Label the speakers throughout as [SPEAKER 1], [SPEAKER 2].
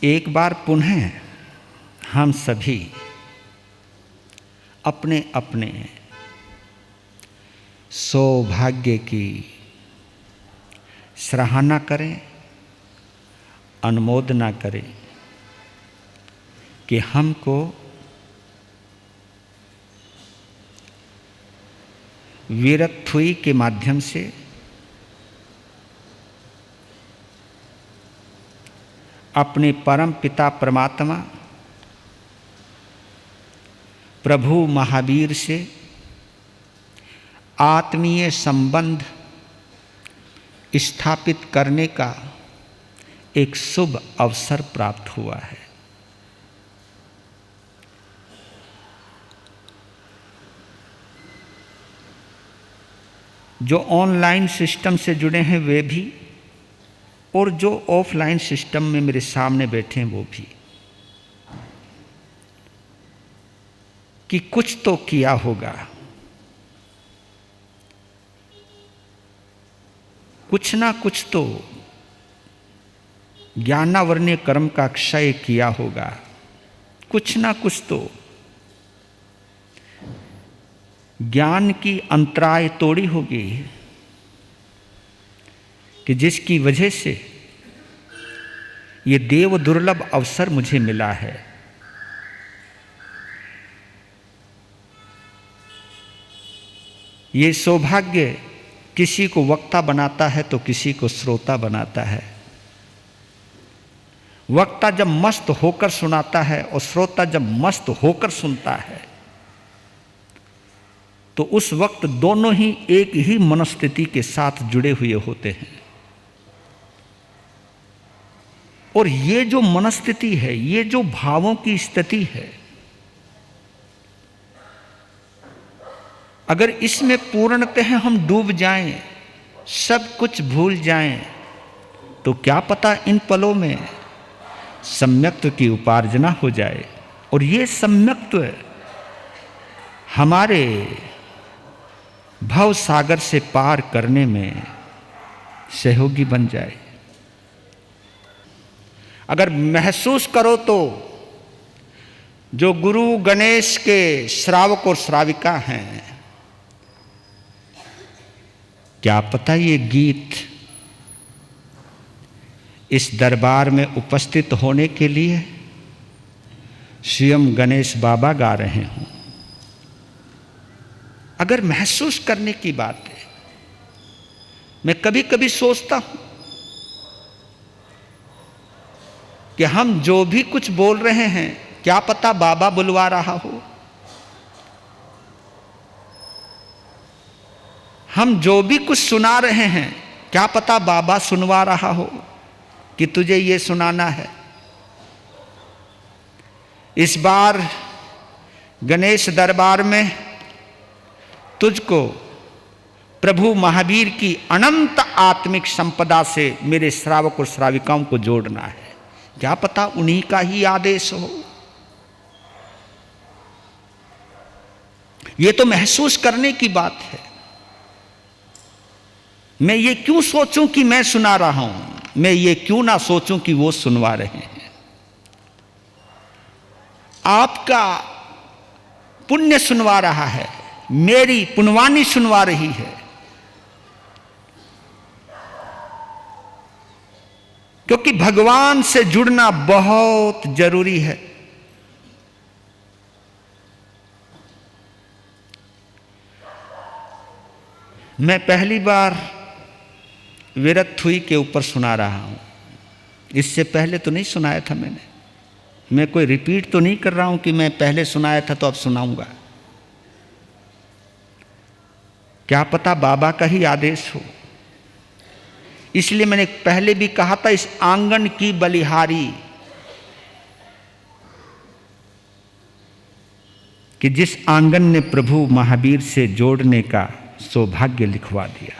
[SPEAKER 1] एक बार पुनः हम सभी अपने अपने सौभाग्य की सराहना करें, अनुमोदना करें कि हमको वीरत्वई के माध्यम से अपने परम पिता परमात्मा प्रभु महावीर से आत्मीय संबंध स्थापित करने का एक शुभ अवसर प्राप्त हुआ है। जो ऑनलाइन सिस्टम से जुड़े हैं वे भी, और जो ऑफलाइन सिस्टम में मेरे सामने बैठे हैं वो भी, कि कुछ तो किया होगा, कुछ ना कुछ तो ज्ञानावरणीय कर्म का क्षय किया होगा, कुछ ना कुछ तो ज्ञान की अंतराय तोड़ी होगी कि जिसकी वजह से ये देव दुर्लभ अवसर मुझे मिला है। ये सौभाग्य किसी को वक्ता बनाता है तो किसी को श्रोता बनाता है। वक्ता जब मस्त होकर सुनाता है और श्रोता जब मस्त होकर सुनता है तो उस वक्त दोनों ही एक ही मनस्थिति के साथ जुड़े हुए होते हैं। और ये जो मनस्थिति है, ये जो भावों की स्थिति है, अगर इसमें पूर्णतः हम डूब जाएं, सब कुछ भूल जाएं, तो क्या पता इन पलों में सम्यक्त्व की उपार्जना हो जाए और ये सम्यक्त्व हमारे भव सागर से पार करने में सहयोगी बन जाए। अगर महसूस करो तो जो गुरु गणेश के श्रावक और श्राविका हैं, क्या पता ये गीत इस दरबार में उपस्थित होने के लिए स्वयं गणेश बाबा गा रहे हों। अगर महसूस करने की बात है, मैं कभी कभी सोचता हूं कि हम जो भी कुछ बोल रहे हैं, क्या पता बाबा बुलवा रहा हो। हम जो भी कुछ सुना रहे हैं, क्या पता बाबा सुनवा रहा हो कि तुझे ये सुनाना है। इस बार गणेश दरबार में तुझको प्रभु महावीर की अनंत आत्मिक संपदा से मेरे श्रावक और श्राविकाओं को जोड़ना है। क्या पता उन्हीं का ही आदेश हो। यह तो महसूस करने की बात है। मैं ये क्यों सोचूं कि मैं सुना रहा हूं, मैं ये क्यों ना सोचूं कि वो सुनवा रहे हैं। आपका पुण्य सुनवा रहा है, मेरी पुण्यवानी सुनवा रही है, क्योंकि भगवान से जुड़ना बहुत जरूरी है। मैं पहली बार वीरत्वई के ऊपर सुना रहा हूं, इससे पहले तो नहीं सुनाया था मैंने। मैं कोई रिपीट तो नहीं कर रहा हूं कि मैं पहले सुनाया था तो अब सुनाऊंगा। क्या पता बाबा का ही आदेश हो। इसलिए मैंने पहले भी कहा था, इस आंगन की बलिहारी, कि जिस आंगन ने प्रभु महावीर से जोड़ने का सौभाग्य लिखवा दिया।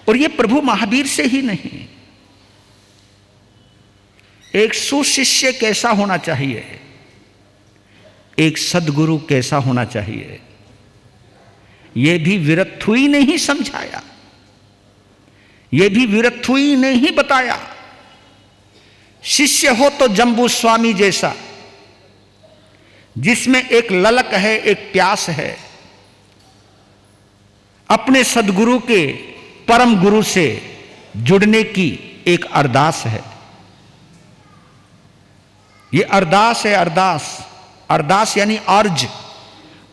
[SPEAKER 1] और ये प्रभु महावीर से ही नहीं, एक सुशिष्य कैसा होना चाहिए, एक सद्गुरु कैसा होना चाहिए, यह भी वीरत्वई ने ही समझाया। ये भी विरथुई ने ही बताया। शिष्य हो तो जम्बू स्वामी जैसा, जिसमें एक ललक है, एक प्यास है, अपने सदगुरु के परम गुरु से जुड़ने की एक अरदास है। ये अरदास है, अरदास। अरदास यानी अर्ज,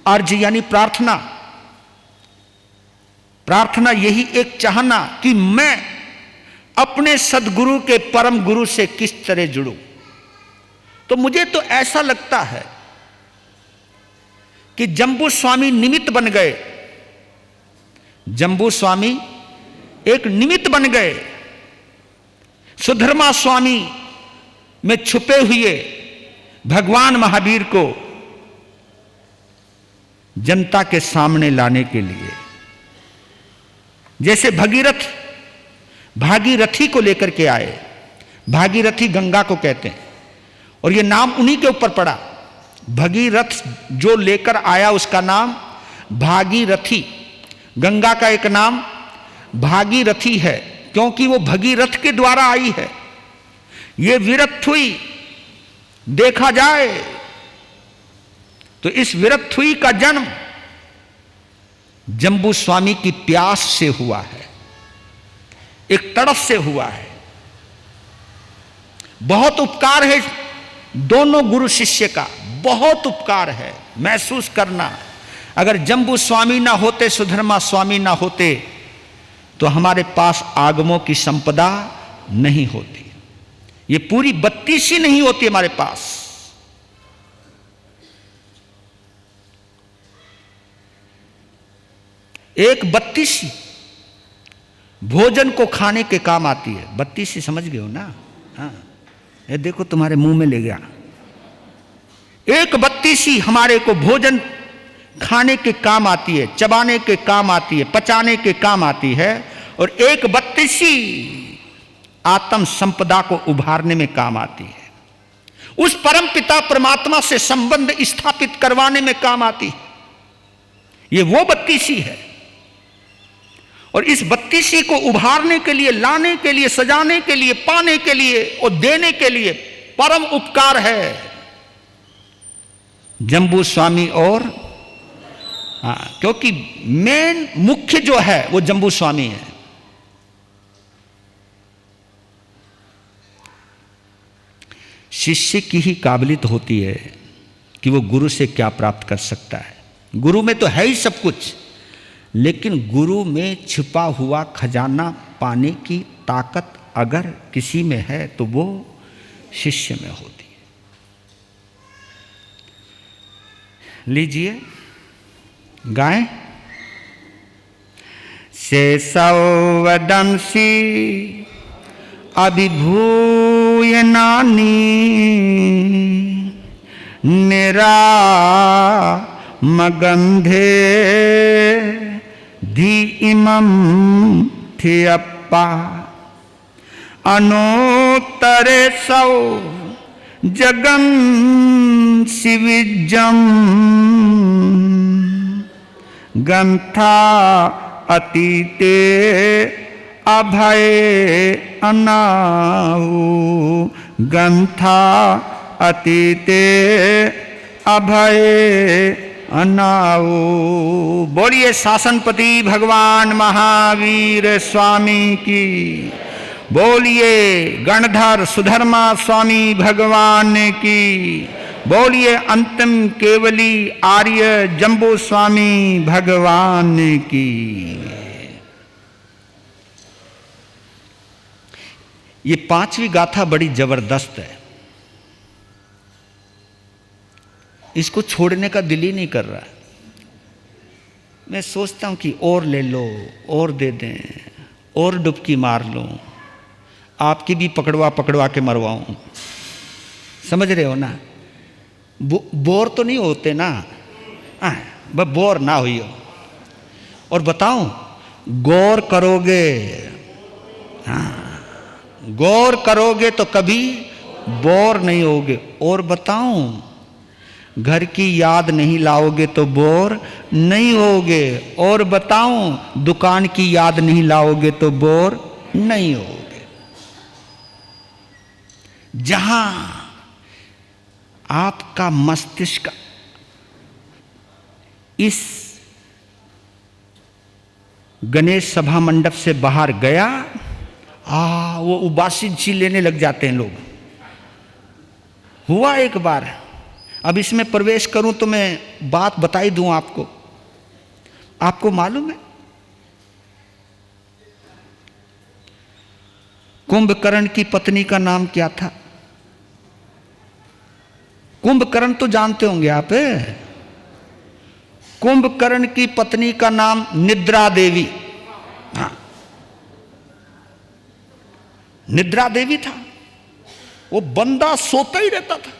[SPEAKER 1] अर्ज यानी प्रार्थना। प्रार्थना यही एक चाहना कि मैं अपने सदगुरु के परम गुरु से किस तरह जुड़ूं। तो मुझे तो ऐसा लगता है कि जम्बू स्वामी निमित्त बन गए। जम्बू स्वामी एक निमित्त बन गए। सुधर्मा स्वामी में छुपे हुए भगवान महावीर को जनता के सामने लाने के लिए, जैसे भगीरथ भागीरथी को लेकर के आए। भागीरथी गंगा को कहते हैं और यह नाम उन्हीं के ऊपर पड़ा। भगीरथ जो लेकर आया उसका नाम भागीरथी। गंगा का एक नाम भागीरथी है, क्योंकि वो भगीरथ के द्वारा आई है। ये विरथुई देखा जाए तो इस विरथुई का जन्म जम्बू स्वामी की प्यास से हुआ है, एक तड़प से हुआ है। बहुत उपकार है दोनों गुरु शिष्य का, बहुत उपकार है। महसूस करना, अगर जम्बू स्वामी ना होते, सुधर्मा स्वामी ना होते, तो हमारे पास आगमों की संपदा नहीं होती, ये पूरी 32 नहीं होती हमारे पास। एक 32 भोजन को खाने के काम आती है। 32 समझ गए हो ना? हाँ, ये देखो तुम्हारे मुंह में ले गया। एक 32 हमारे को भोजन खाने के काम आती है, चबाने के काम आती है, पचाने के काम आती है, और एक 32 आत्म संपदा को उभारने में काम आती है। उस परम पिता परमात्मा से संबंध स्थापित करवाने में काम आती है। ये वो 32 है, और इस 32 को उभारने के लिए, लाने के लिए, सजाने के लिए, पाने के लिए और देने के लिए परम उपकार है जम्बू स्वामी। और क्योंकि मेन मुख्य जो है वो जम्बू स्वामी है। शिष्य की ही काबिलियत होती है कि वो गुरु से क्या प्राप्त कर सकता है। गुरु में तो है ही सब कुछ, लेकिन गुरु में छिपा हुआ खजाना पाने की ताकत अगर किसी में है तो वो शिष्य में होती है। लीजिए गाएं। शेषवदंसी अभिभूय नानी निरा मगंधे धी इमं थियप्पा अनोत्तरे सौ जगन शिविजम गंथा अतीते अभय अनाऊ गंथा अतीते अभय अनाऊ। बोलिए शासनपति भगवान महावीर स्वामी की। बोलिए गणधर सुधर्मा स्वामी भगवान की। बोलिए अंतिम केवली आर्य जम्बू स्वामी भगवान की। ये 5वीं गाथा बड़ी जबरदस्त है, इसको छोड़ने का दिल ही नहीं कर रहा। मैं सोचता हूं कि और ले लो, और दे दें, और डुबकी मार लो, आपकी भी पकड़वा पकड़वा के मरवाऊं। समझ रहे हो ना? बोर तो नहीं होते ना? बस बोर ना हुई हो। और बताऊं, गौर करोगे, हाँ, गौर करोगे तो कभी बोर नहीं होगे। और बताऊं, घर की याद नहीं लाओगे तो बोर नहीं होगे। और बताऊं, दुकान की याद नहीं लाओगे तो बोर नहीं होगे। जहां आपका मस्तिष्क इस गणेश सभा मंडप से बाहर गया, वो उबासी सी लेने लग जाते हैं लोग। हुआ एक बार, अब इसमें प्रवेश करूं तो मैं बात बताई दूं आपको। आपको मालूम है कुंभकर्ण की पत्नी का नाम क्या था? कुंभकर्ण तो जानते होंगे आप। कुंभकर्ण की पत्नी का नाम निद्रा देवी। हाँ, निद्रा देवी था। वो बंदा सोता ही रहता था।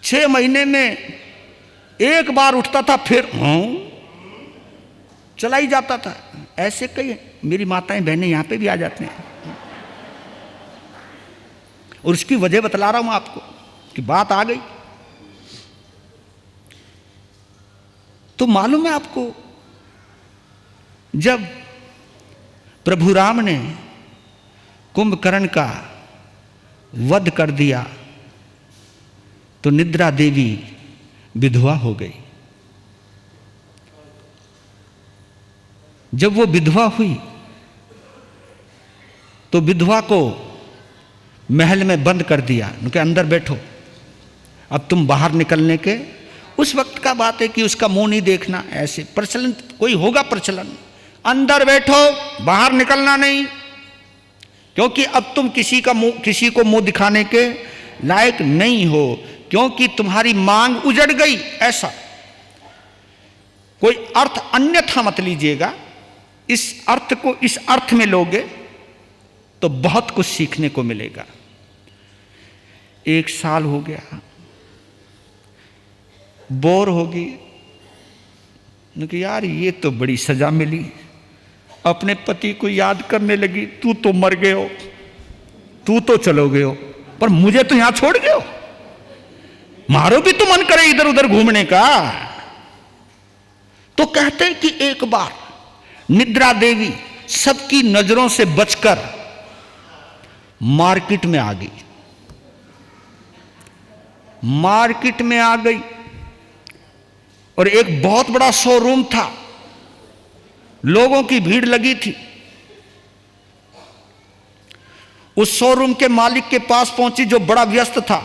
[SPEAKER 1] 6 महीने में एक बार उठता था, फिर चला ही जाता था। ऐसे कई मेरी माताएं बहनें यहां पे भी आ जाते हैं, और उसकी वजह बतला रहा हूं आपको कि बात आ गई। तो मालूम है आपको, जब प्रभु राम ने कुंभकर्ण का वध कर दिया तो निद्रा देवी विधवा हो गई। जब वो विधवा हुई तो विधवा को महल में बंद कर दिया, उनके अंदर बैठो, अब तुम बाहर निकलने के। उस वक्त का बात है कि उसका मुंह नहीं देखना, ऐसे प्रचलन कोई होगा प्रचलन, अंदर बैठो बाहर निकलना नहीं, क्योंकि अब तुम किसी को मुंह दिखाने के लायक नहीं हो, क्योंकि तुम्हारी मांग उजड़ गई। ऐसा कोई अर्थ अन्यथा मत लीजिएगा, इस अर्थ को इस अर्थ में लोगे तो बहुत कुछ सीखने को मिलेगा। 1 साल हो गया, बोर होगी कि यार ये तो बड़ी सजा मिली। अपने पति को याद करने लगी, तू तो मर गए हो, तू तो चलो गए हो, पर मुझे तो यहां छोड़ गए हो। मारो भी तो मन करे इधर उधर घूमने का। तो कहते हैं कि एक बार निद्रा देवी सबकी नजरों से बचकर मार्केट में आ गई। मार्केट में आ गई और एक बहुत बड़ा शोरूम था, लोगों की भीड़ लगी थी। उस शोरूम के मालिक के पास पहुंची जो बड़ा व्यस्त था।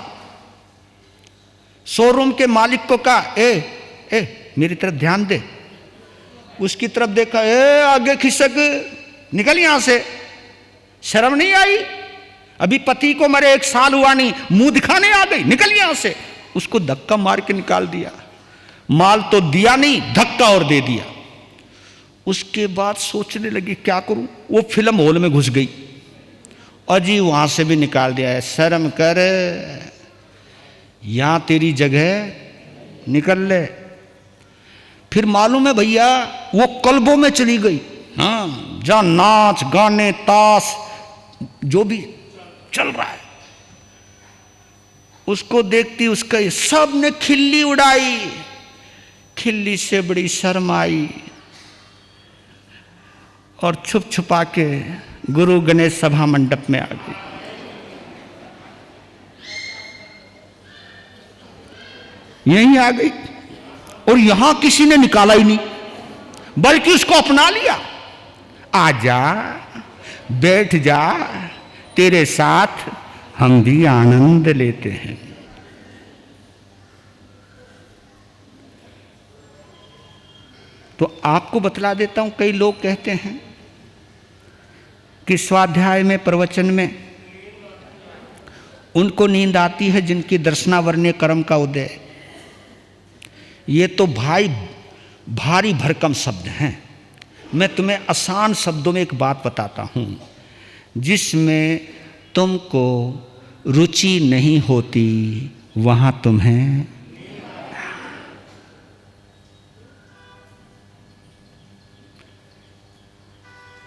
[SPEAKER 1] शोरूम के मालिक को कहा, ए मेरी तरफ ध्यान दे। उसकी तरफ देखा, आगे खिसक, निकल यहां से, शर्म नहीं आई? अभी पति को मरे 1 साल हुआ नहीं, मुंह दिखाने आ गई, निकल यहां से। उसको धक्का मार के निकाल दिया। माल तो दिया नहीं, धक्का और दे दिया। उसके बाद सोचने लगी क्या करूं। वो फिल्म हॉल में घुस गई, अजी वहां से भी निकाल दिया है। शर्म कर, यहां तेरी जगह, निकल ले। फिर मालूम है भैया, वो क्लबों में चली गई। हाँ, जहां नाच गाने ताश जो भी चल रहा है, उसको देखती उसका सब ने खिल्ली उड़ाई। खिल्ली से बड़ी शर्म आई और छुप छुपा के गुरु गणेश सभा मंडप में आ गई। यहीं आ गई और यहां किसी ने निकाला ही नहीं, बल्कि उसको अपना लिया। आजा, बैठ जा, तेरे साथ हम भी आनंद लेते हैं। तो आपको बतला देता हूं, कई लोग कहते हैं कि स्वाध्याय में प्रवचन में उनको नींद आती है जिनकी दर्शनावरण्य कर्म का उदय। ये तो भाई भारी भरकम शब्द हैं। मैं तुम्हें आसान शब्दों में एक बात बताता हूं, जिसमें तुमको रुचि नहीं होती वहां तुम्हें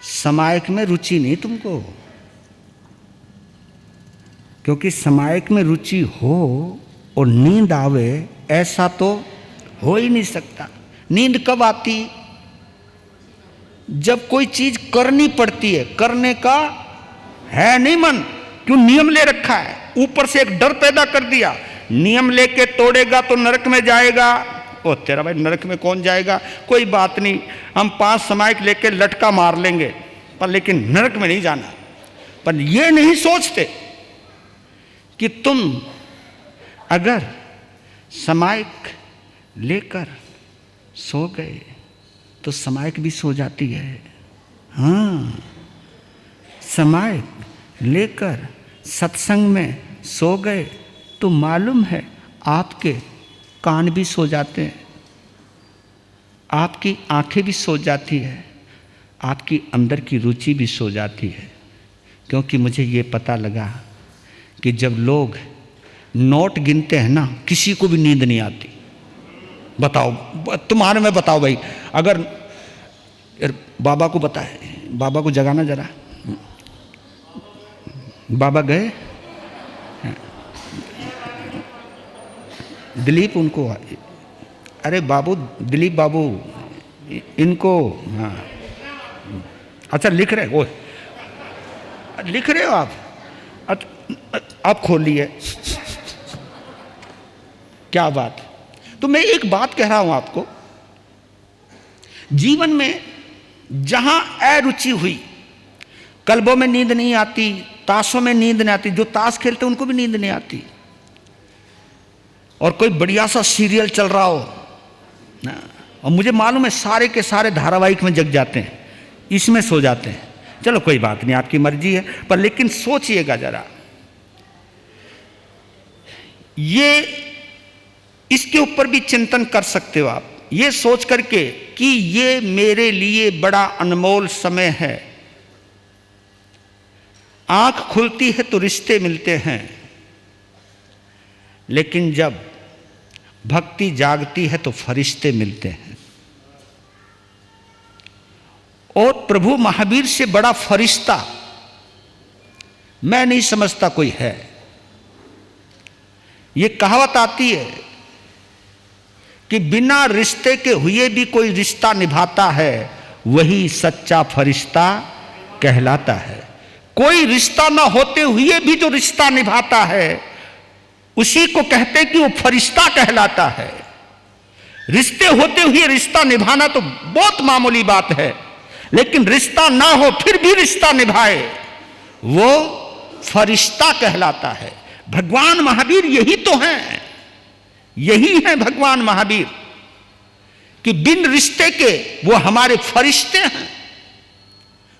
[SPEAKER 1] समायक में रुचि नहीं तुमको, क्योंकि समायक में रुचि हो और नींद आवे ऐसा तो हो ही नहीं सकता। नींद कब आती? जब कोई चीज करनी पड़ती है, करने का है नहीं मन, क्यों नियम ले रखा है, ऊपर से एक डर पैदा कर दिया, नियम लेके तोड़ेगा तो नरक में जाएगा। ओ तेरा भाई नरक में कौन जाएगा, कोई बात नहीं, हम 5 समायक लेके लटका मार लेंगे, पर लेकिन नरक में नहीं जाना। पर ये नहीं सोचते कि तुम अगर समायक लेकर सो गए तो समायक भी सो जाती है। हाँ, समायक लेकर सत्संग में सो गए तो मालूम है आपके कान भी सो जाते हैं, आपकी आंखें भी सो जाती है, आपकी अंदर की रुचि भी सो जाती है। क्योंकि मुझे ये पता लगा कि जब लोग नोट गिनते हैं ना, किसी को भी नींद नहीं आती। बताओ, तुम्हारे में बताओ भाई, अगर बाबा को बताए, बाबा को जगाना जरा, बाबा गए, दिलीप उनको, अरे बाबू दिलीप बाबू इनको, हाँ अच्छा लिख रहे हो, लिख रहे हो आप खोलिए। क्या बात। तो मैं एक बात कह रहा हूं आपको, जीवन में जहां अरुचि हुई, क्लबों में नींद नहीं आती, ताशों में नींद नहीं आती, जो ताश खेलते उनको भी नींद नहीं आती, और कोई बढ़िया सा सीरियल चल रहा हो ना, और मुझे मालूम है सारे के सारे धारावाहिक में जग जाते हैं, इसमें सो जाते हैं। चलो कोई बात नहीं, आपकी मर्जी है, पर लेकिन सोचिएगा जरा, ये इसके ऊपर भी चिंतन कर सकते हो आप, ये सोच करके कि ये मेरे लिए बड़ा अनमोल समय है। आंख खुलती है तो रिश्ते मिलते हैं, लेकिन जब भक्ति जागती है तो फरिश्ते मिलते हैं। और प्रभु महावीर से बड़ा फरिश्ता मैं नहीं समझता कोई है। ये कहावत आती है कि बिना रिश्ते के हुए भी कोई रिश्ता निभाता है, वही सच्चा फरिश्ता कहलाता है। कोई रिश्ता ना होते हुए भी जो रिश्ता निभाता है, उसी को कहते कि वो फरिश्ता कहलाता है। रिश्ते होते हुए रिश्ता निभाना तो बहुत मामूली बात है, लेकिन रिश्ता ना हो फिर भी रिश्ता निभाए, वो फरिश्ता कहलाता है। भगवान महावीर यही तो हैं, यही है भगवान महावीर, कि बिन रिश्ते के वो हमारे फरिश्ते हैं,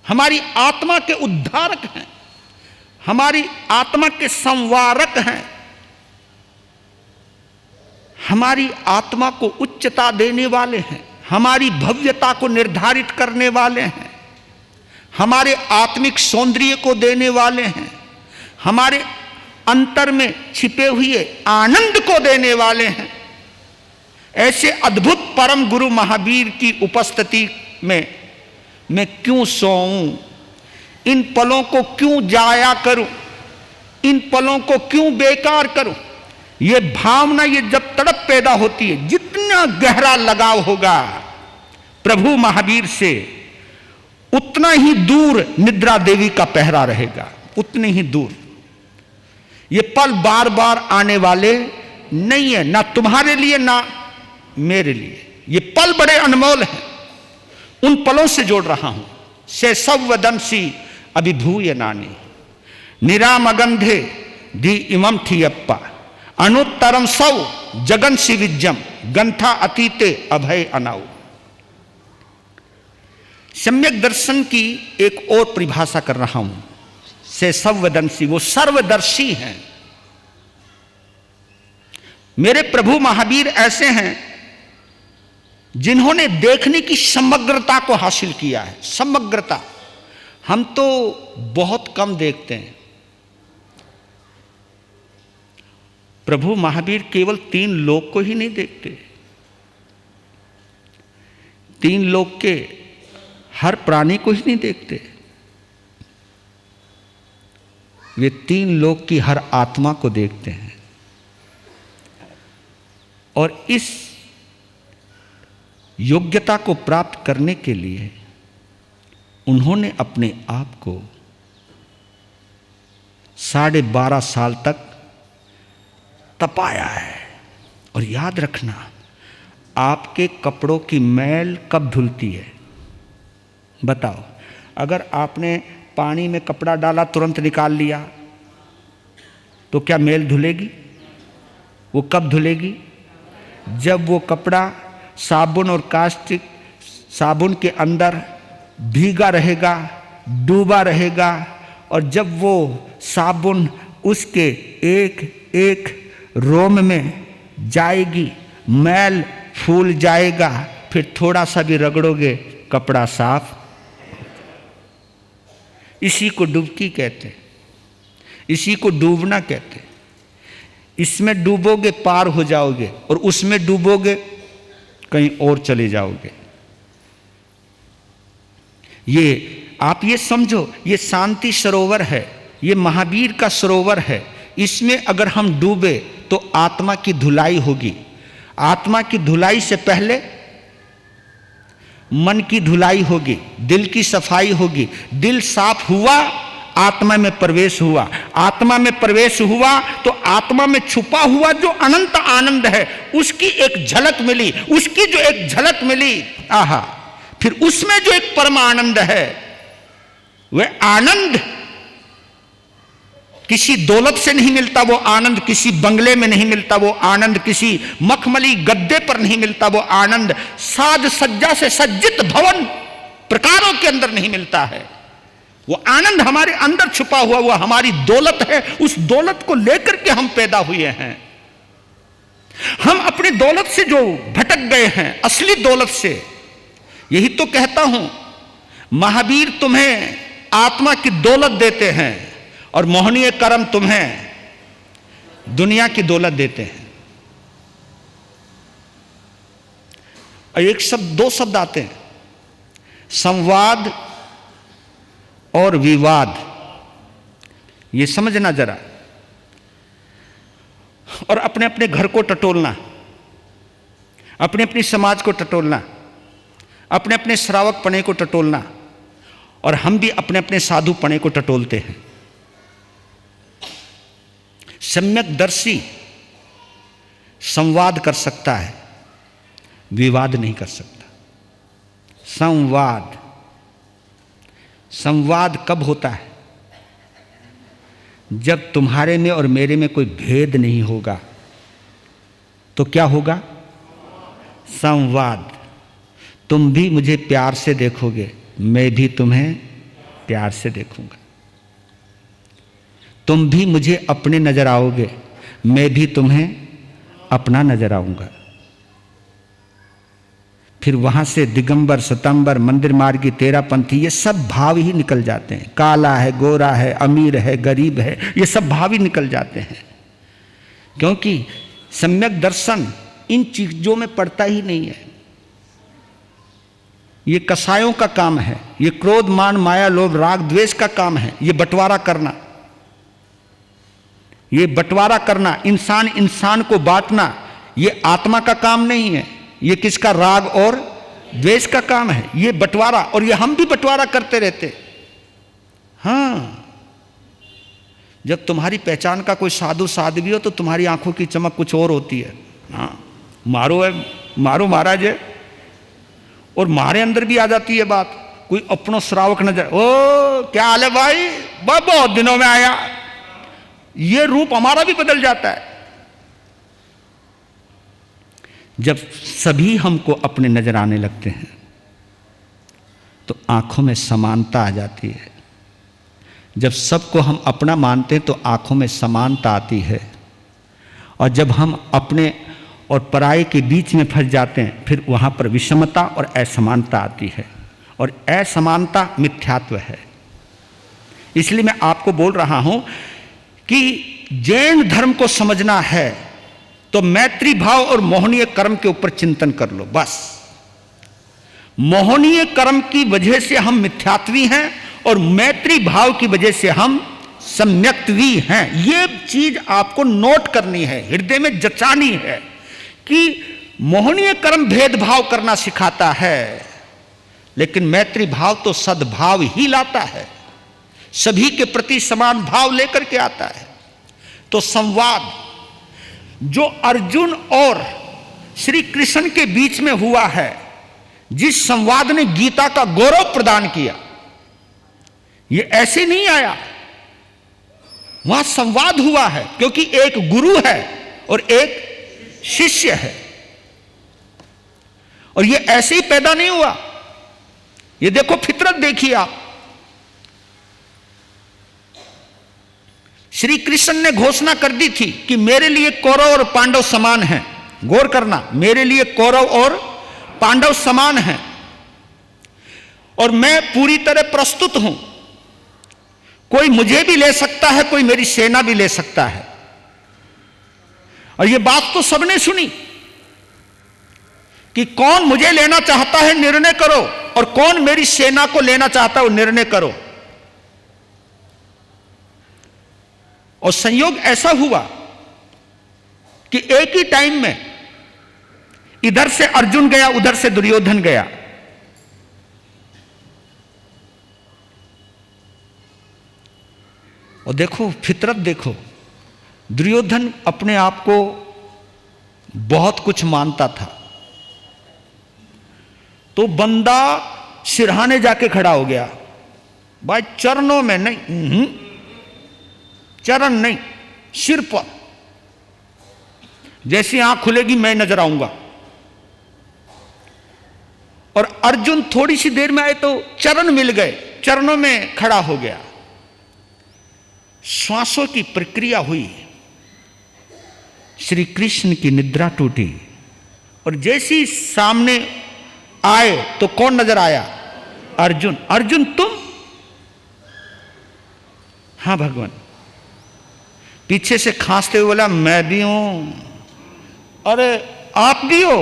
[SPEAKER 1] हमारी आत्मा के उद्धारक हैं, हमारी आत्मा के संवारक हैं, हमारी आत्मा को उच्चता देने वाले हैं, हमारी भव्यता को निर्धारित करने वाले हैं, हमारे आत्मिक सौंदर्य को देने वाले हैं, हमारे अंतर में छिपे हुए आनंद को देने वाले हैं। ऐसे अद्भुत परम गुरु महावीर की उपस्थिति में मैं क्यों सोऊं, इन पलों को क्यों जाया करूं, इन पलों को क्यों बेकार करूं। ये भावना, ये जब तड़प पैदा होती है, जितना गहरा लगाव होगा प्रभु महावीर से, उतना ही दूर निद्रा देवी का पहरा रहेगा, उतनी ही दूर। ये पल बार बार आने वाले नहीं है, ना तुम्हारे लिए ना मेरे लिए। ये पल बड़े अनमोल हैं, उन पलों से जोड़ रहा हूं। से सवदंसी अभिभूय नानी निरामगंधे धी इमम थियप्पा अनुत्तरम सौ जगन शिविज्जम गंथा अतीते अभय अनाउ। सम्यक दर्शन की एक और परिभाषा कर रहा हूं। से सर्वदर्शी, वो सर्वदर्शी हैं। मेरे प्रभु महावीर ऐसे हैं जिन्होंने देखने की समग्रता को हासिल किया है। समग्रता हम तो बहुत कम देखते हैं। प्रभु महावीर केवल 3 लोक को ही नहीं देखते, 3 लोक के हर प्राणी को ही नहीं देखते, वे 3 लोक की हर आत्मा को देखते हैं। और इस योग्यता को प्राप्त करने के लिए उन्होंने अपने आप को 12.5 साल तक तपाया है। और याद रखना, आपके कपड़ों की मैल कब धुलती है? बताओ, अगर आपने पानी में कपड़ा डाला तुरंत निकाल लिया तो क्या मैल धुलेगी? वो कब धुलेगी? जब वो कपड़ा साबुन और कास्टिक साबुन के अंदर भीगा रहेगा, डूबा रहेगा, और जब वो साबुन उसके एक एक रोम में जाएगी, मैल फूल जाएगा, फिर थोड़ा सा भी रगड़ोगे कपड़ा साफ। इसी को डुबकी कहते हैं, इसी को डूबना कहते हैं। इसमें डूबोगे पार हो जाओगे, और उसमें डूबोगे कहीं और चले जाओगे। ये आप ये समझो, ये शांति सरोवर है, ये महावीर का सरोवर है। इसमें अगर हम डूबे तो आत्मा की धुलाई होगी। आत्मा की धुलाई से पहले मन की धुलाई होगी, दिल की सफाई होगी। दिल साफ हुआ, आत्मा में प्रवेश हुआ। आत्मा में प्रवेश हुआ तो आत्मा में छुपा हुआ जो अनंत आनंद है उसकी एक झलक मिली। उसकी जो एक झलक मिली, आहा, फिर उसमें जो एक परम आनंद है, वह आनंद किसी दौलत से नहीं मिलता, वो आनंद किसी बंगले में नहीं मिलता, वो आनंद किसी मखमली गद्दे पर नहीं मिलता, वो आनंद साज सज्जा से सज्जित भवन प्रकारों के अंदर नहीं मिलता है। वो आनंद हमारे अंदर छुपा हुआ, वो हमारी दौलत है। उस दौलत को लेकर के हम पैदा हुए हैं। हम अपनी दौलत से जो भटक गए हैं, असली दौलत से, यही तो कहता हूं, महावीर तुम्हें आत्मा की दौलत देते हैं और मोहनीय कर्म तुम्हें दुनिया की दौलत देते हैं। और एक शब्द, दो शब्द आते हैं, संवाद और विवाद। ये समझना जरा। और अपने अपने घर को टटोलना, अपने अपनी समाज को टटोलना, अपने अपने श्रावक पने को टटोलना, और हम भी अपने अपने साधु पने को टटोलते हैं। सम्यक दर्शी संवाद कर सकता है, विवाद नहीं कर सकता। संवाद, संवाद कब होता है? जब तुम्हारे में और मेरे में कोई भेद नहीं होगा तो क्या होगा? संवाद। तुम भी मुझे प्यार से देखोगे, मैं भी तुम्हें प्यार से देखूंगा। तुम भी मुझे अपने नजर आओगे, मैं भी तुम्हें अपना नजर आऊंगा। फिर वहां से दिगंबर, सतंबर, मंदिर मार्गी, तेरापंथी, ये सब भाव ही निकल जाते हैं। काला है, गोरा है, अमीर है, गरीब है, ये सब भाव ही निकल जाते हैं। क्योंकि सम्यक दर्शन इन चीजों में पड़ता ही नहीं है। ये कसायों का काम है, ये क्रोध, मान, माया, लोभ, राग, द्वेष का काम है। ये बंटवारा करना, ये बंटवारा करना, इंसान इंसान को बांटना, ये आत्मा का काम नहीं है। ये किसका? राग और द्वेष का काम है, ये बंटवारा। और ये हम भी बंटवारा करते रहते। हाँ, जब तुम्हारी पहचान का कोई साधु साध्वी हो तो तुम्हारी आंखों की चमक कुछ और होती है। हाँ, मारो है, मारो महाराज है, और मारे अंदर भी आ जाती है बात। कोई अपनो श्रावक नजर, ओ क्या हाल है भाई, बहुत दिनों में आया, ये रूप हमारा भी बदल जाता है। जब सभी हमको अपने नजर आने लगते हैं तो आंखों में समानता आ जाती है। जब सबको हम अपना मानते हैं तो आंखों में समानता आती है। और जब हम अपने और पराये के बीच में फंस जाते हैं, फिर वहाँ पर विषमता और असमानता आती है। और असमानता मिथ्यात्व है। इसलिए मैं आपको बोल रहा हूँ कि जैन धर्म को समझना है तो मैत्री भाव और मोहनीय कर्म के ऊपर चिंतन कर लो। बस मोहनीय कर्म की वजह से हम मिथ्यात्वी हैं और मैत्री भाव की वजह से हम सम्यक्तवी हैं। ये चीज आपको नोट करनी है, हृदय में जचानी है कि मोहनीय कर्म भेदभाव करना सिखाता है, लेकिन मैत्री भाव तो सद्भाव ही लाता है, सभी के प्रति समान भाव लेकर के आता है। तो संवाद जो अर्जुन और श्री कृष्ण के बीच में हुआ है, जिस संवाद ने गीता का गौरव प्रदान किया, ये ऐसे नहीं आया, वहां संवाद हुआ है, क्योंकि एक गुरु है और एक शिष्य है, और ये ऐसे ही पैदा नहीं हुआ। ये देखो, फितरत देखिए आप, श्री कृष्ण ने घोषणा कर दी थी कि मेरे लिए कौरव और पांडव समान हैं। गौर करना, मेरे लिए कौरव और पांडव समान हैं, और मैं पूरी तरह प्रस्तुत हूं, कोई मुझे भी ले सकता है, कोई मेरी सेना भी ले सकता है। और यह बात तो सबने सुनी कि कौन मुझे लेना चाहता है निर्णय करो, और कौन मेरी सेना को लेना चाहता है वो निर्णय करो। और संयोग ऐसा हुआ कि एक ही टाइम में इधर से अर्जुन गया, उधर से दुर्योधन गया। और देखो फितरत देखो, दुर्योधन अपने आप को बहुत कुछ मानता था, तो बंदा सिरहाने जाके खड़ा हो गया, भाई चरणों में नहीं, चरण नहीं, सिर पर, जैसी आंख खुलेगी मैं नजर आऊंगा। और अर्जुन थोड़ी सी देर में आए तो चरण मिल गए, चरणों में खड़ा हो गया। श्वासों की प्रक्रिया हुई, श्री कृष्ण की निद्रा टूटी, और जैसी सामने आए तो कौन नजर आया? अर्जुन। अर्जुन तुम? हां भगवान। पीछे से खांसते हुए बोला, मैं भी हूं। अरे आप भी हो,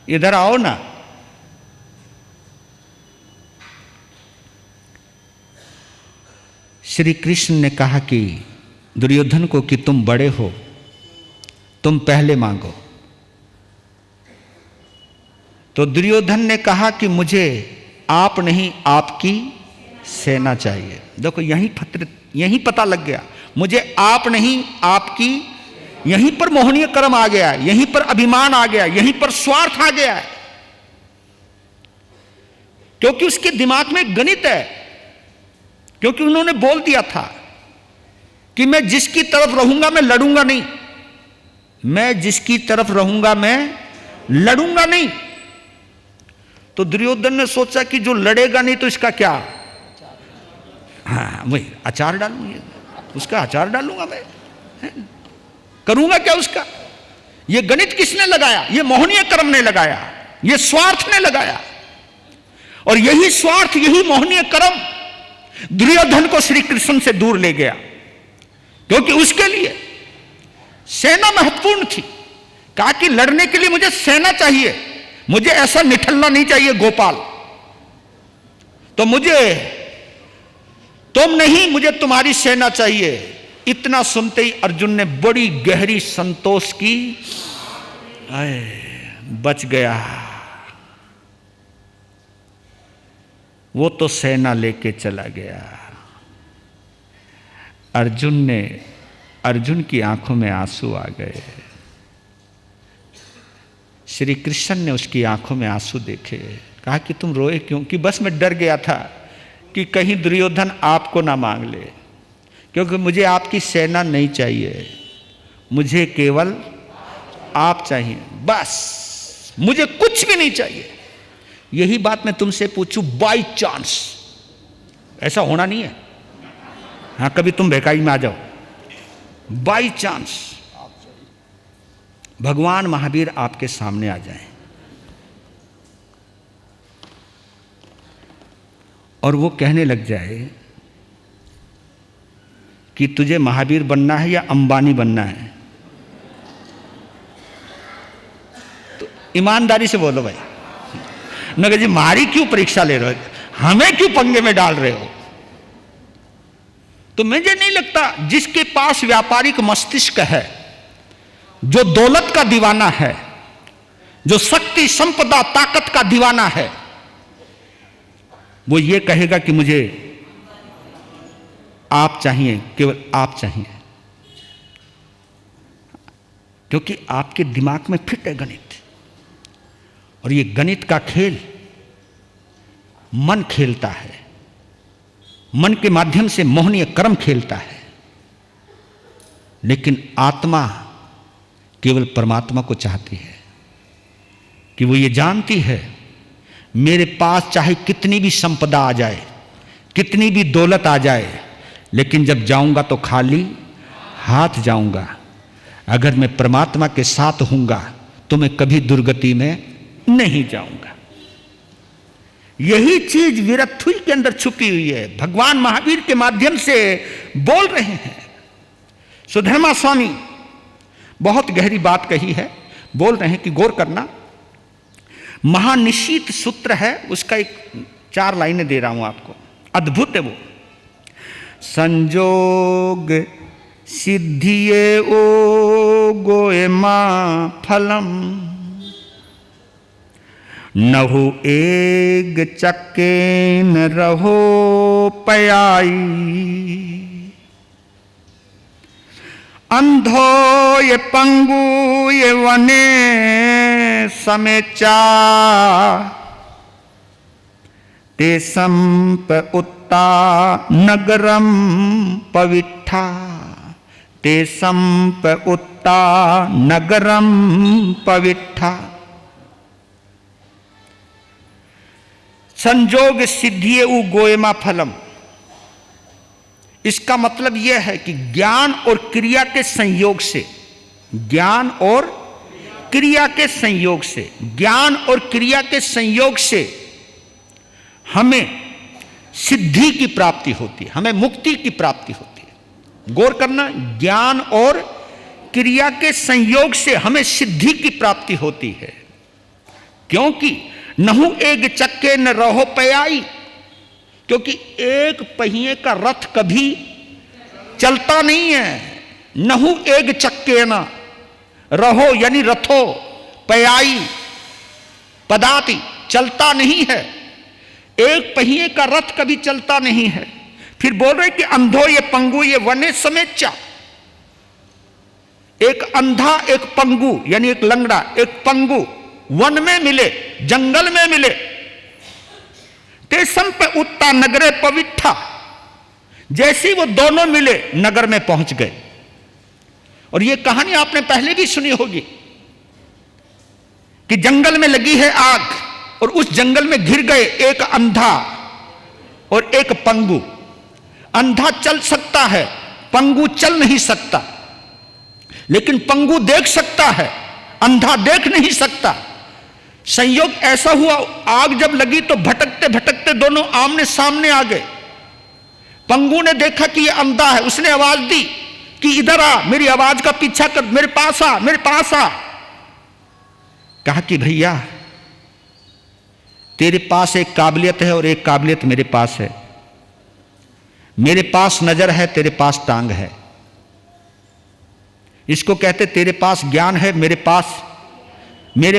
[SPEAKER 1] इधर आओ ना। श्री कृष्ण ने कहा कि दुर्योधन को कि तुम बड़े हो, तुम पहले मांगो। तो दुर्योधन ने कहा कि मुझे आप नहीं, आपकी सेना चाहिए। देखो यहीं पता लग गया, मुझे आप नहीं आपकी। यहीं पर मोहनीय कर्म आ गया, यहीं पर अभिमान आ गया, यहीं पर स्वार्थ आ गया है, क्योंकि उसके दिमाग में गणित है, क्योंकि उन्होंने बोल दिया था कि मैं जिसकी तरफ रहूंगा मैं लड़ूंगा नहीं, मैं जिसकी तरफ रहूंगा मैं लड़ूंगा नहीं। तो दुर्योधन ने सोचा कि जो लड़ेगा नहीं तो इसका क्या, हाँ वही अचार डालूंगा, उसका अचार डालूंगा मैं, करूंगा क्या उसका। ये गणित किसने लगाया? ये मोहनीय कर्म ने लगाया, ये स्वार्थ ने लगाया। और यही स्वार्थ, यही मोहनीय कर्म दुर्योधन को श्री कृष्ण से दूर ले गया, क्योंकि उसके लिए सेना महत्वपूर्ण थी। कहा कि लड़ने के लिए मुझे सेना चाहिए, मुझे ऐसा निठल्ला नहीं चाहिए गोपाल। तो मुझे तुम नहीं, मुझे तुम्हारी सेना चाहिए। इतना सुनते ही अर्जुन ने बड़ी गहरी संतोष की, आए बच गया, वो तो सेना लेके चला गया। अर्जुन की आंखों में आंसू आ गए। श्री कृष्ण ने उसकी आंखों में आंसू देखे। कहा कि तुम रोए क्यों? कि बस मैं डर गया था कि कहीं दुर्योधन आपको ना मांग ले, क्योंकि मुझे आपकी सेना नहीं चाहिए, मुझे केवल आप चाहिए, बस मुझे कुछ भी नहीं चाहिए। यही बात मैं तुमसे पूछूं, बाई चांस, ऐसा होना नहीं है, हाँ कभी तुम बेकाई में आ जाओ, बाई चांस भगवान महावीर आपके सामने आ जाएं और वो कहने लग जाए कि तुझे महावीर बनना है या अंबानी बनना है, तो ईमानदारी से बोलो भाई। नगर जी हमारी क्यों परीक्षा ले रहे हो, हमें क्यों पंगे में डाल रहे हो? तो मुझे नहीं लगता जिसके पास व्यापारिक मस्तिष्क है, जो दौलत का दीवाना है, जो शक्ति संपदा ताकत का दीवाना है, वो ये कहेगा कि मुझे आप चाहिए, केवल आप चाहिए, क्योंकि आपके दिमाग में फिट है गणित। और ये गणित का खेल मन खेलता है, मन के माध्यम से मोहनीय कर्म खेलता है। लेकिन आत्मा केवल परमात्मा को चाहती है, कि वो ये जानती है मेरे पास चाहे कितनी भी संपदा आ जाए, कितनी भी दौलत आ जाए, लेकिन जब जाऊंगा तो खाली हाथ जाऊंगा। अगर मैं परमात्मा के साथ हूंगा तो मैं कभी दुर्गति में नहीं जाऊंगा। यही चीज वीरत्थुई के अंदर छुपी हुई है, भगवान महावीर के माध्यम से बोल रहे हैं। सुधर्मा स्वामी बहुत गहरी बात कही है, बोल रहे हैं कि गौर करना। महानिशीत सूत्र है, उसका एक 4 लाइनें दे रहा हूं आपको, अद्भुत है वो। संजोग सिद्धिये ओ गोएमा फलम, नहु एक चक्के न रहो पयाई, अंधो ये पंगु ये वने समेचा, ते संप उत्ता नगरम पविट्ठा, ते संप उत्ता नगरम पविट्ठा। संजोग सिद्धिये उ गोएमा फलम, इसका मतलब यह है कि ज्ञान और क्रिया के संयोग से, ज्ञान और क्रिया के संयोग से, ज्ञान और क्रिया के संयोग से हमें सिद्धि की प्राप्ति होती है, हमें मुक्ति की प्राप्ति होती है। गौर करना, ज्ञान और क्रिया के संयोग से हमें सिद्धि की प्राप्ति होती है। क्योंकि नहु एक चक्के न रहो पयाई, क्योंकि एक पहिए का रथ कभी चलता नहीं है। नहु एक चक्के न रहो यानी रथो, पयाई पदाति चलता नहीं है, एक पहिए का रथ कभी चलता नहीं है। फिर बोल रहे कि अंधो ये पंगु ये वने समेचा, एक अंधा एक पंगु यानी एक लंगड़ा एक पंगु वन में मिले, जंगल में मिले, ते संप उत्ता नगरे पविट्ठा, जैसी वो दोनों मिले नगर में पहुंच गए। और ये कहानी आपने पहले भी सुनी होगी कि जंगल में लगी है आग और उस जंगल में घिर गए एक अंधा और एक पंगु। अंधा चल सकता है, पंगु चल नहीं सकता, लेकिन पंगु देख सकता है, अंधा देख नहीं सकता। संयोग ऐसा हुआ, आग जब लगी तो भटकते भटकते दोनों आमने सामने आ गए। पंगु ने देखा कि ये अंधा है, उसने आवाज दी कि इधर आ, मेरी आवाज का पीछा कर, मेरे पास आ, मेरे पास आ। कहा कि भैया तेरे पास एक काबिलियत है और एक काबिलियत मेरे पास है। मेरे पास नजर है, तेरे पास टांग है। इसको कहते तेरे पास ज्ञान है, मेरे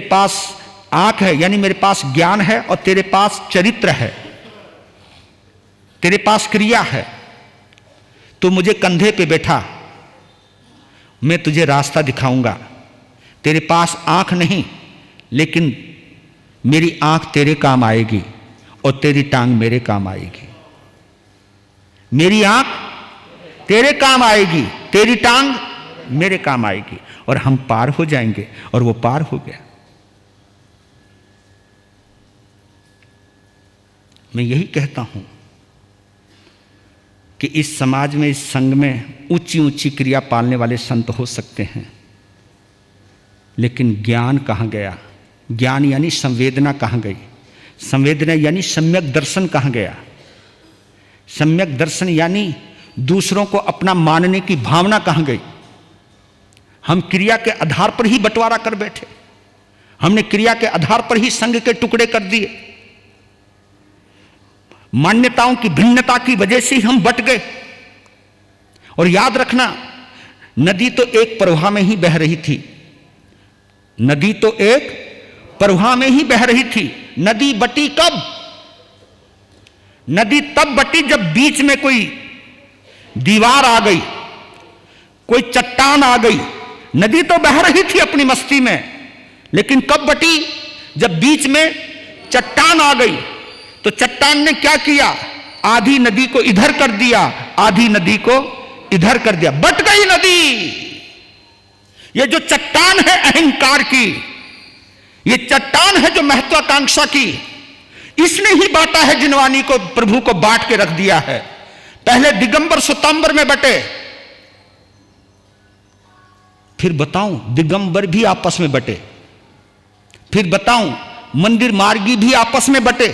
[SPEAKER 1] पास आंख है, यानी मेरे पास ज्ञान है और तेरे पास चरित्र है, तेरे पास क्रिया है। तो मुझे कंधे पे बैठा, मैं तुझे रास्ता दिखाऊंगा। तेरे पास आंख नहीं, लेकिन मेरी आंख तेरे काम आएगी और तेरी टांग मेरे काम आएगी। मेरी आंख तेरे काम आएगी, तेरी टांग मेरे काम आएगी, और हम पार हो जाएंगे। और वो पार हो गया। मैं यही कहता हूं कि इस समाज में, इस संघ में ऊंची ऊंची क्रिया पालने वाले संत हो सकते हैं, लेकिन ज्ञान कहाँ गया? ज्ञान यानी संवेदना कहाँ गई? संवेदना यानी सम्यक दर्शन कहाँ गया? सम्यक दर्शन यानी दूसरों को अपना मानने की भावना कहाँ गई? हम क्रिया के आधार पर ही बंटवारा कर बैठे, हमने क्रिया के आधार पर ही संघ के टुकड़े कर दिए। मान्यताओं की भिन्नता की वजह से हम बट गए। और याद रखना, नदी तो एक प्रवाह में ही बह रही थी, नदी तो एक प्रवाह में ही बह रही थी। नदी बटी कब? नदी तब बटी जब बीच में कोई दीवार आ गई, कोई चट्टान आ गई। नदी तो बह रही थी अपनी मस्ती में, लेकिन कब बटी? जब बीच में चट्टान आ गई। तो चट्टान ने क्या किया? आधी नदी को इधर कर दिया, आधी नदी को इधर कर दिया, बट गई नदी। ये जो चट्टान है अहंकार की, ये चट्टान है जो महत्वाकांक्षा की, इसने ही बांटा है जिनवानी को, प्रभु को बांट के रख दिया है। पहले दिगंबर श्वेतांबर में बटे, फिर बताऊं दिगंबर भी आपस में बटे, फिर बताऊं मंदिर मार्गी भी आपस में बटे।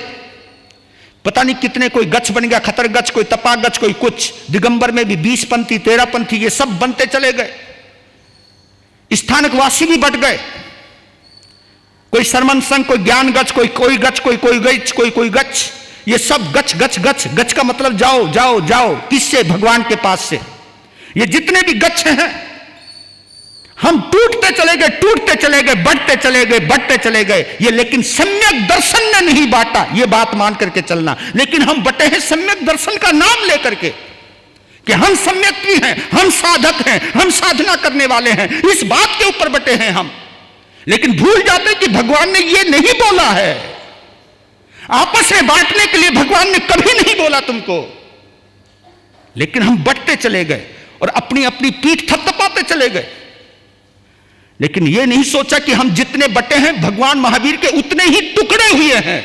[SPEAKER 1] पता नहीं कितने, कोई गच्छ बन गया, खतर गच्छ, कोई तपा गच्छ, कोई कुछ। दिगंबर में भी 20 पंथी 13 पंथी, ये सब बनते चले गए। स्थानकवासी भी बट गए, कोई सरमन संघ, कोई ज्ञान गच्छ, कोई गच्छ, कोई गच्छ, कोई गच्छ। ये सब गच्छ गच्छ गच्छ। गच्छ का मतलब जाओ जाओ जाओ, किससे? भगवान के पास से। ये जितने भी गच्छ हैं, हम टूटते चले गए, टूटते चले गए, बढ़ते चले गए, बढ़ते चले गए। ये लेकिन सम्यक दर्शन ने नहीं बांटा, ये बात मान करके चलना। लेकिन हम बटे हैं सम्यक दर्शन का नाम लेकर के, कि हम सम्यक भी हैं, हम साधक हैं, हम साधना करने वाले हैं, इस बात के ऊपर बटे हैं हम। लेकिन भूल जाते कि भगवान ने ये नहीं बोला है। आपस में बांटने के लिए भगवान ने कभी नहीं बोला तुमको। लेकिन हम बटते चले गए और अपनी अपनी पीठ थपथपाते चले गए। लेकिन यह नहीं सोचा कि हम जितने बटे हैं, भगवान महावीर के उतने ही टुकड़े हुए हैं,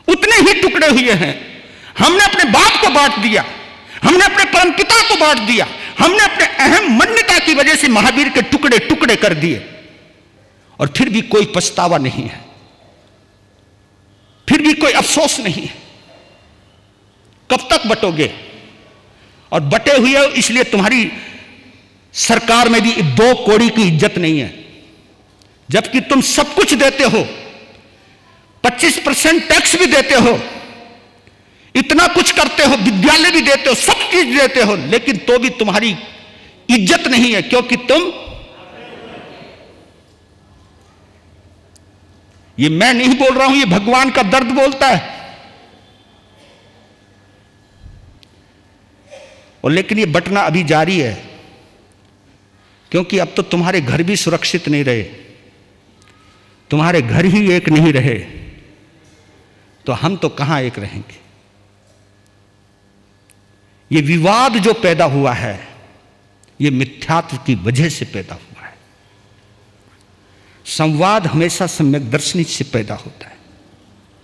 [SPEAKER 1] उतने ही टुकड़े हुए हैं। हमने अपने बाप को बांट दिया, हमने अपने परमपिता को बांट दिया, हमने अपने अहम मन्यता की वजह से महावीर के टुकड़े टुकड़े कर दिए। और फिर भी कोई पछतावा नहीं है, फिर भी कोई अफसोस नहीं है। कब तक बटोगे? और बटे हुए हो इसलिए तुम्हारी सरकार में भी 2 कौड़ी की इज्जत नहीं है, जबकि तुम सब कुछ देते हो, 25% टैक्स भी देते हो, इतना कुछ करते हो, विद्यालय भी देते हो, सब चीज देते हो, लेकिन तो भी तुम्हारी इज्जत नहीं है, क्योंकि तुम, ये मैं नहीं बोल रहा हूं, ये भगवान का दर्द बोलता है। और लेकिन ये बटना अभी जारी है, क्योंकि अब तो तुम्हारे घर भी सुरक्षित नहीं रहे, तुम्हारे घर ही एक नहीं रहे, तो हम तो कहां एक रहेंगे। ये विवाद जो पैदा हुआ है, ये मिथ्यात्व की वजह से पैदा हुआ है। संवाद हमेशा सम्यक दर्शनी से पैदा होता है।